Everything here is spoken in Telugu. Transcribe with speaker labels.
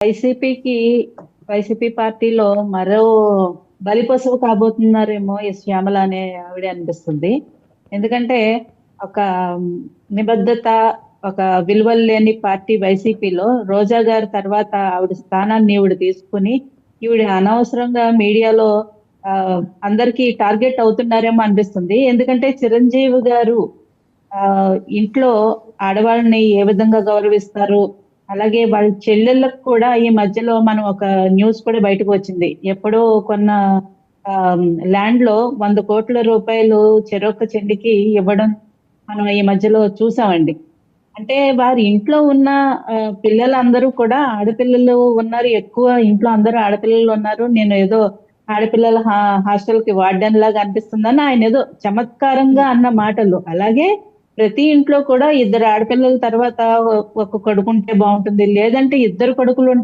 Speaker 1: వైసీపీకి వైసీపీ పార్టీలో మరో బలిపశువు కాబోతున్నారేమో ఈ శ్యామల అనే ఆవిడ అనిపిస్తుంది. ఎందుకంటే ఒక నిబద్ధత, ఒక విలువలు లేని పార్టీ వైసీపీలో రోజా గారి తర్వాత ఆవిడ స్థానాన్ని ఈవిడ తీసుకొని, ఈవిడ అనవసరంగా మీడియాలో అందరికీ టార్గెట్ అవుతున్నారేమో అనిపిస్తుంది. ఎందుకంటే చిరంజీవి గారు ఇంట్లో ఆడవాళ్ళని ఏ విధంగా గౌరవిస్తారు, అలాగే వాళ్ళ చెల్లెళ్ళకి కూడా ఈ మధ్యలో మనం ఒక న్యూస్ కూడా బయటకు వచ్చింది. ఎప్పుడో కొన్న ల్యాండ్‌లో రూ. 100,00,00,000 చెరొక్క చెల్లికి ఇవ్వడం మనం ఈ మధ్యలో చూసామండి. అంటే వారి ఇంట్లో ఉన్న పిల్లలందరూ కూడా ఆడపిల్లలు ఉన్నారు. ఎక్కువ ఇంట్లో అందరూ ఆడపిల్లలు ఉన్నారు. నేను ఏదో ఆడపిల్లల హాస్టల్‌కి వార్డెన్‌లాగా అనిపిస్తుందని ఆయనేదో చమత్కారంగా అన్న మాటలు. అలాగే ప్రతి ఇంట్లో కూడా ఇద్దరు ఆడపిల్లల తర్వాత ఒక కొడుకుంటే బావుంటుంది. లేదంటే ఇద్దరు కొడుకులుంటే